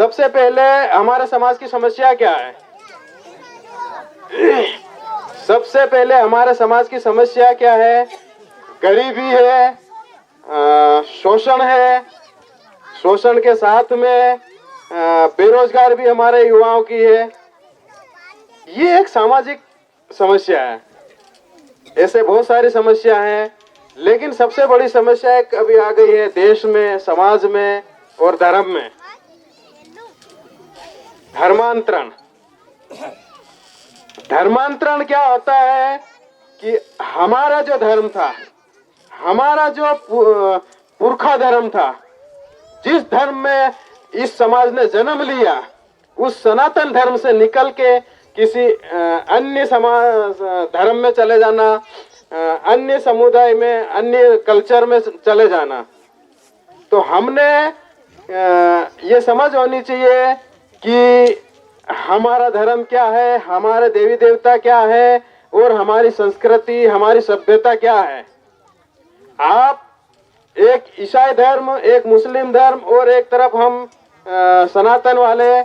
सबसे पहले हमारे समाज की समस्या क्या है? सबसे पहले हमारे समाज की समस्या क्या है? गरीबी है, शोषण है, शोषण के साथ में बेरोजगार भी हमारे युवाओं की है। ये एक सामाजिक समस्या है। ऐसे बहुत सारी समस्या हैं, लेकिन सबसे बड़ी समस्या एक अभी आ गई है देश में, समाज में और धर्म में, धर्मांतरण। धर्मांतरण क्या होता है कि हमारा जो धर्म था, हमारा जो पुरखा धर्म था, जिस धर्म में इस समाज ने जन्म लिया, उस सनातन धर्म से निकल के किसी अन्य समाज धर्म में चले जाना, अन्य समुदाय में, अन्य कल्चर में चले जाना। तो हमने ये समझ होनी चाहिए कि हमारा धर्म क्या है, हमारे देवी देवता क्या है और हमारी संस्कृति, हमारी सभ्यता क्या है। आप एक ईसाई धर्म, एक मुस्लिम धर्म और एक तरफ हम सनातन वाले,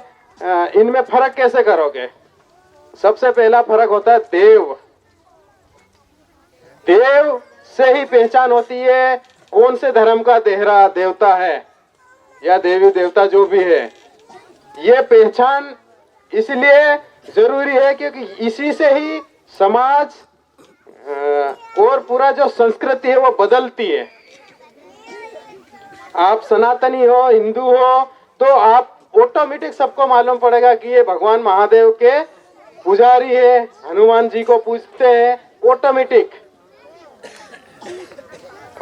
इनमें फर्क कैसे करोगे? सबसे पहला फर्क होता है देव। देव से ही पहचान होती है कौन से धर्म का देहरा देवता है या देवी देवता जो भी है। ये पहचान इसलिए जरूरी है क्योंकि इसी से ही समाज और पूरा जो संस्कृति है वो बदलती है। आप सनातनी हो, हिंदू हो, तो आप ऑटोमेटिक सबको मालूम पड़ेगा कि ये भगवान महादेव के पुजारी है, हनुमान जी को पूजते हैं, ऑटोमेटिक।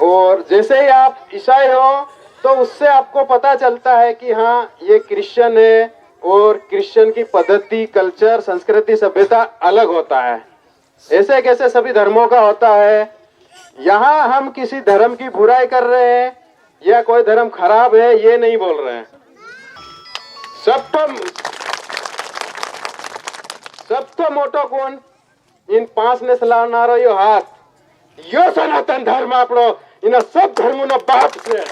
और जैसे ही आप ईसाई हो तो उससे आपको पता चलता है कि हाँ ये क्रिश्चियन है, और क्रिश्चियन की पद्धति, कल्चर, संस्कृति, सभ्यता अलग होता है। ऐसे कैसे सभी धर्मों का होता है। यहाँ हम किसी धर्म की बुराई कर रहे हैं या कोई धर्म खराब है ये नहीं बोल रहे हैं। सबको मोटो कौन? इन 5 ने सलाहनारो यो हाथ, यो सनातन धर्म आपड़ो इन सब धर्मों न बाप से,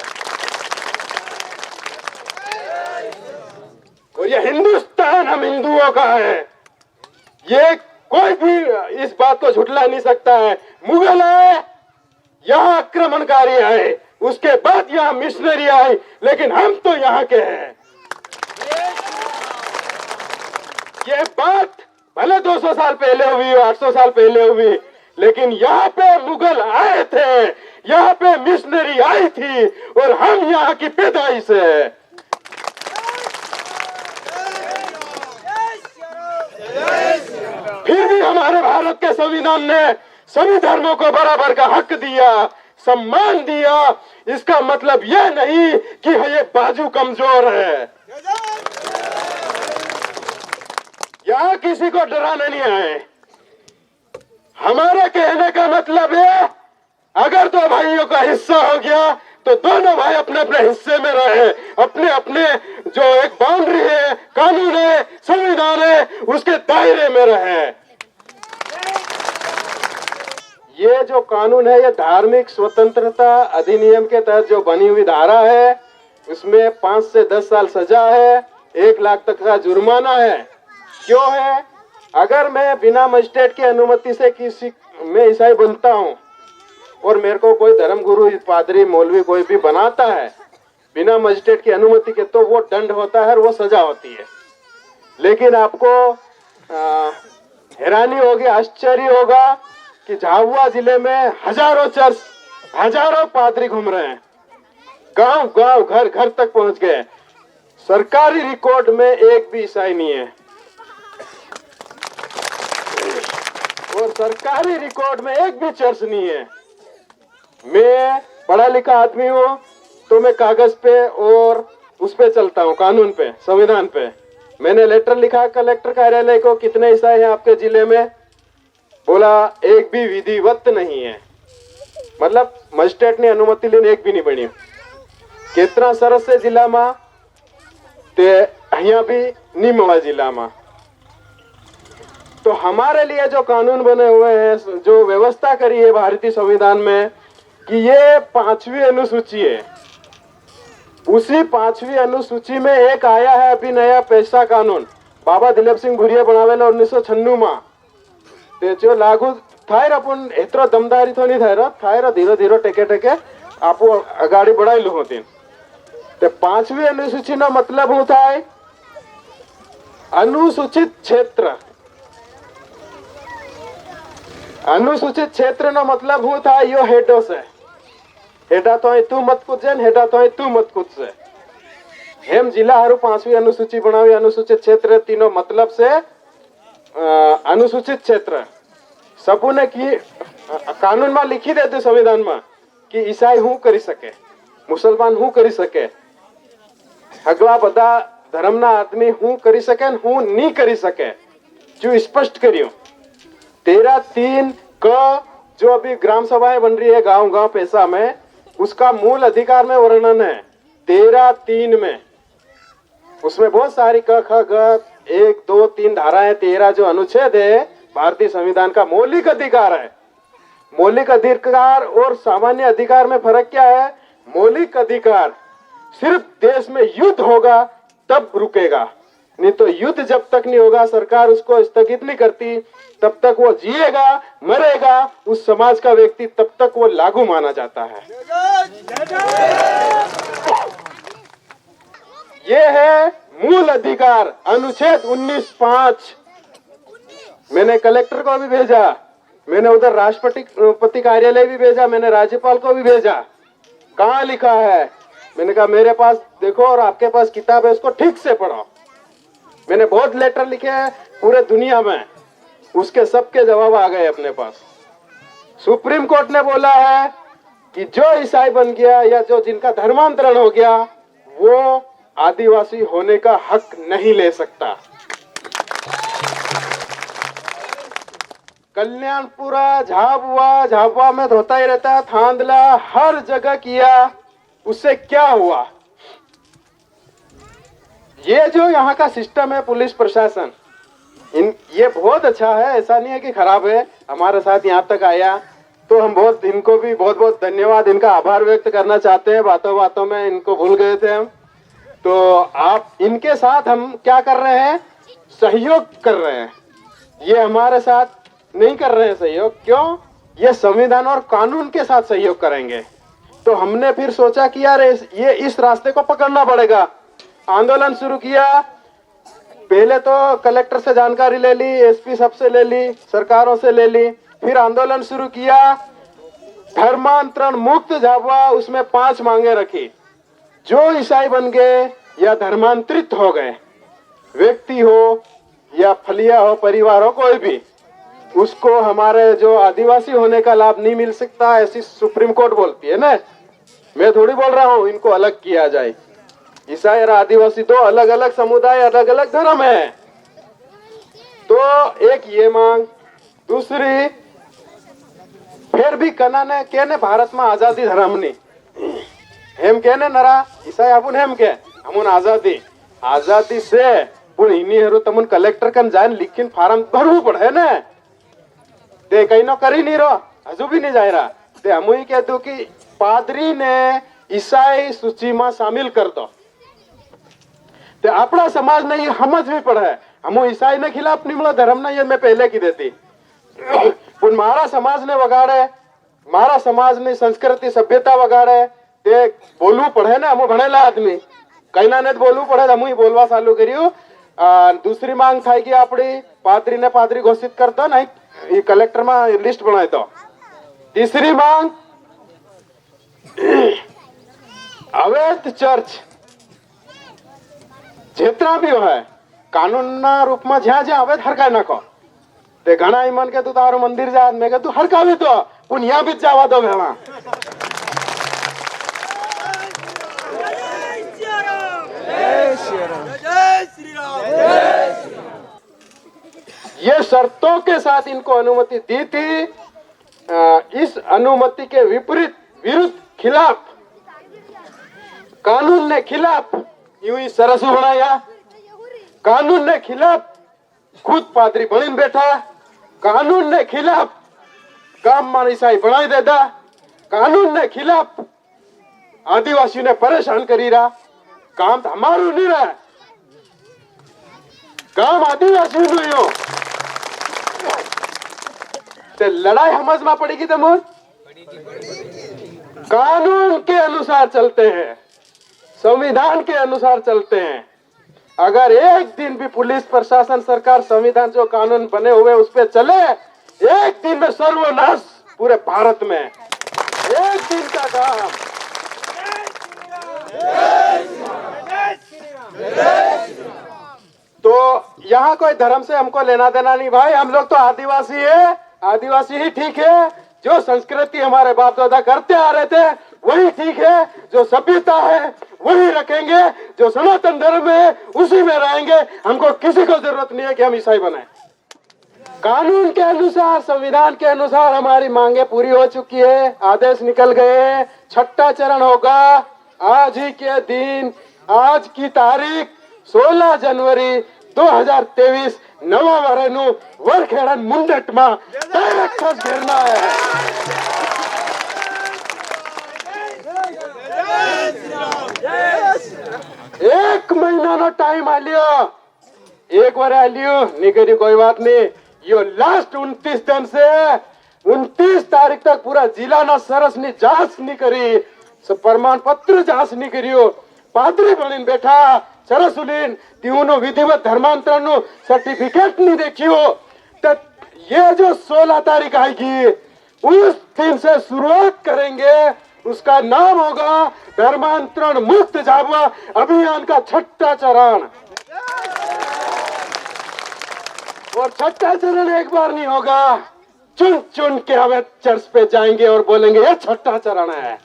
और ये हिंदुस्तान हम हिंदुओं का है। ये कोई भी इस बात को झुठला नहीं सकता है। मुगल आए, यहाँ आक्रमणकारी आए, उसके बाद यहाँ मिशनरी आए, लेकिन हम तो यहाँ के हैं। ये बात भले 200 साल पहले हुई, 800 साल पहले हुई, लेकिन यहाँ पे मुगल आए थे, यहाँ पे मिशनरी आई थी, और हम यहाँ की पैदाइश है। फिर भी हमारे भारत के संविधान ने सभी धर्मों को बराबर का हक दिया, सम्मान दिया। इसका मतलब यह नहीं कि ये बाजू कमजोर है। यहाँ किसी को डराने नहीं आए। हमारे कहने का मतलब है अगर 2 भाइयों का हिस्सा हो गया तो दोनों भाई अपने अपने हिस्से में रहे, अपने अपने जो एक बाउंड्री है, कानून है, संविधान है, उसके दायरे में रहे। ये जो कानून है, ये धार्मिक स्वतंत्रता अधिनियम के तहत जो बनी हुई धारा है, उसमें 5 से 10 साल सजा है, 1 लाख तक का जुर्माना है। क्यों है? अगर मैं बिना मजिस्ट्रेट की अनुमति से किसी मैं ईसाई बनता हूँ और मेरे को कोई धर्म गुरु, पादरी, मौलवी कोई भी बनाता है बिना मजिस्ट्रेट की अनुमति के, तो वो दंड होता है और वो सजा होती है। लेकिन आपको हैरानी होगी, आश्चर्य होगा कि झाबुआ जिले में हजारों चर्च, हजारों पादरी घूम रहे हैं, गांव गांव, घर घर तक पहुंच गए। सरकारी रिकॉर्ड में एक भी ईसाई नहीं है, और सरकारी रिकॉर्ड में एक भी चर्च नहीं है। मैं पढ़ा लिखा आदमी हूँ, तो मैं कागज पे और उस पे चलता हूँ, कानून पे, संविधान पे। मैंने लेटर लिखा कलेक्टर कार्यालय को, कितने ईसाई हैं आपके जिले में? बोला एक भी विधिवत नहीं है, मतलब मजिस्ट्रेट ने अनुमति लेने एक भी नहीं बनी। कितना सरस है जिला में, ते यहाँ भी नहीं मवा जिला में। तो हमारे लिए जो कानून बने हुए हैं, जो व्यवस्था करी है भारतीय संविधान में, कि ये 5वीं अनुसूची है, उसी 5वीं अनुसूची में एक आया है अभी नया पैसा कानून, बाबा दिलीप सिंह भुरिया बनावेला 1996 में। ते जो लागू थायर अपन एतरो दमदारी तो नहीं थायर, थायर धीरे धीरे टेके टेके आपो अगाड़ी बढ़ाई लो होती। ते 5वीं अनुसूची नो मतलब होता है अनुसूचित क्षेत्र। अनुसूचित क्षेत्र नो मतलब होता है यो हेडो से, हेडा तो है तू मत कूद जान, हेडा तो है तू मत कूद से। हेम जिला हारू 5वीं अनुसूची बनावी अनुसूचित क्षेत्र तीनों मतलब से अनुसूचित क्षेत्र सबूने की कानून में लिखी देते संविधान में कि ईसाई हूँ करी सके, मुसलमान हूँ करी सके, अगला बदा धर्म ना आदमी हूँ करी सके, हूँ नहीं करी सके, जो स्पष्ट करियो। 13(3) क जो अभी ग्राम सभाएं बन रही है गांव गांव पैसा में, उसका मूल अधिकार में वर्णन है 13(3) में। उसमें बहुत सारी क ख ग 1 2 3 धाराएं, 13 जो अनुच्छेद है भारतीय संविधान का मौलिक अधिकार है। मौलिक अधिकार और सामान्य अधिकार में फर्क क्या है? मौलिक अधिकार सिर्फ देश में युद्ध होगा तब रुकेगा, नहीं तो युद्ध जब तक नहीं होगा, सरकार उसको स्थगित नहीं करती, तब तक वो जिएगा मरेगा, उस समाज का व्यक्ति तब तक वो लागू माना जाता है। ये है मूल अधिकार अनुच्छेद 19(5). मैंने कलेक्टर को भी भेजा, मैंने उधर राष्ट्रपति कार्यालय भी भेजा, मैंने राज्यपाल को भी भेजा। कहाँ लिखा है? मैंने कहा मेरे पास देखो और आपके पास किताब है, उसको ठीक से पढ़ो। मैंने बहुत लेटर लिखे हैं पूरे दुनिया में, उसके सबके जवाब आ गए अपने पास। सुप्रीम कोर्ट ने बोला है कि जो ईसाई बन गया या जो जिनका धर्मांतरण हो गया वो आदिवासी होने का हक नहीं ले सकता। कल्याणपुरा, झाबुआ, झाबुआ में होता ही रहता है, थांदला, हर जगह किया, उससे क्या हुआ? ये जो यहाँ का सिस्टम है पुलिस प्रशासन, ये बहुत अच्छा है, ऐसा नहीं है कि खराब है। हमारे साथ यहाँ तक आया तो हम बहुत इनको भी बहुत बहुत धन्यवाद, इनका आभार व्यक्त करना चाहते हैं। बातों बातों में इनको भूल गए थे हम, तो आप इनके साथ हम क्या कर रहे हैं? सहयोग कर रहे हैं। ये हमारे साथ नहीं कर रहे हैं सहयोग, क्यों? ये संविधान और कानून के साथ सहयोग करेंगे। तो हमने फिर सोचा कि यार ये इस रास्ते को पकड़ना पड़ेगा। आंदोलन शुरू किया, पहले तो कलेक्टर से जानकारी ले ली, एसपी साहब से ले ली, सरकारों से ले ली, फिर आंदोलन शुरू किया धर्मांतरण मुक्त झाबुआ। उसमें 5 मांगे रखी। जो ईसाई बन गए या धर्मांतरित हो गए, व्यक्ति हो या फलिया हो, परिवार हो, कोई भी, उसको हमारे जो आदिवासी होने का लाभ नहीं मिल सकता, ऐसी सुप्रीम कोर्ट बोलती है ना। मैं थोड़ी बोल रहा हूँ इनको अलग किया जाए। ईसाई और आदिवासी दो अलग अलग समुदाय, अलग अलग धर्म है। तो एक ये मांग, दूसरी फिर भी कना ने कहने भारत में आजादी धर्म नहीं, हम कहने नरा ईसाई अपन हम के हमन आजादी से पुण इन्हीं हरू तमुन कलेक्टर कन जान लिखिन फार्म भरवू पड़े ना, ते कहीं नो करी नहीं रहो, हजू भी नहीं जा रहा। ते हम ही कह दो कि पादरी ने ईसाई सूची में शामिल कर दो। ते अपना समाज ने ये समझ भी पड़ा है, हम ईसाई ने खिलाफ निमला धर्म ना, ये मैं पहले की देती। पुन मारा समाज ने वगाड़े, मारा समाज ने संस्कृति सभ्यता वगाड़े, ते बोलू पड़े ना, हम भणेला आदमी कहीं ना नहीं बोलू पड़े, हम ही बोलवा चालू करियो। दूसरी मांग था कि अपनी पादरी ने पादरी घोषित कर दो, नहीं ये कलेक्टर में लिस्ट बनाए दो। तीसरी मांग अवैध चर्च जितना भी है कानून ना रूप में ज्યાં જ્યાં अवैध हरकाय नाखो। ते घना ईमान के तू तारो मंदिर जा, मैं के तू हरकावी तो पुन यहाँ भी जावा दो भेड़ा। ये शर्तों के साथ इनको अनुमति दी थी। इस अनुमति के विरुद्ध खिलाफ कानून ने खिलाफ यूं ही सरसू बनाया, कानून ने खिलाफ खुद पादरी बनीन बैठा, कानून ने खिलाफ गाम में ईसाई बनाई देता, कानून ने खिलाफ आदिवासी ने परेशान करी रहा। काम तो हमारू नहीं रहा, काम आदिवासी नहीं हो। ते लड़ाई समझ में पड़ेगी तमोर। कानून के अनुसार चलते हैं, संविधान के अनुसार चलते हैं। अगर एक दिन भी पुलिस प्रशासन सरकार संविधान जो कानून बने हुए उस पे चले, एक दिन में सर्वनाश पूरे भारत में। एक दिन का काम। तो यहाँ कोई धर्म से हमको लेना देना नहीं भाई, हम लोग तो आदिवासी है, आदिवासी ही ठीक है। जो संस्कृति हमारे बाप दादा करते आ रहे थे वही ठीक है, जो सभ्यता है वही रखेंगे, जो सनातन धर्म है उसी में रहेंगे। हमको किसी को जरूरत नहीं है कि हम ईसाई बने। कानून के अनुसार, संविधान के अनुसार हमारी मांगे पूरी हो चुकी है, आदेश निकल गए। छठा चरण होगा आज ही के दिन, आज की तारीख 16 जनवरी 2023 नवा वरेनु वरखेड़ा मुंडट में डायरेक्ट घेरना है। एक महीना नो टाइम आलियो, एक बार आलियो नहीं करी कोई बात नहीं। यो लास्ट 29 दिन से 29 तारीख तक पूरा जिला ना सरस ने जांच नहीं करी, प्रमाण पत्र जांच नहीं करियो। पादरी बनीन बैठा सरसुलीन तीनों विधिवत धर्मांतरण नो सर्टिफिकेट नहीं देखियो। तो ये जो 16 तारीख आएगी उस दिन से शुरुआत करेंगे, उसका नाम होगा धर्मांतरण मुक्त झाबुआ अभियान का छठा चरण। और छठा चरण एक बार नहीं होगा, चुन चुन के हमें चर्च पे जाएंगे और बोलेंगे ये छठा चरण है।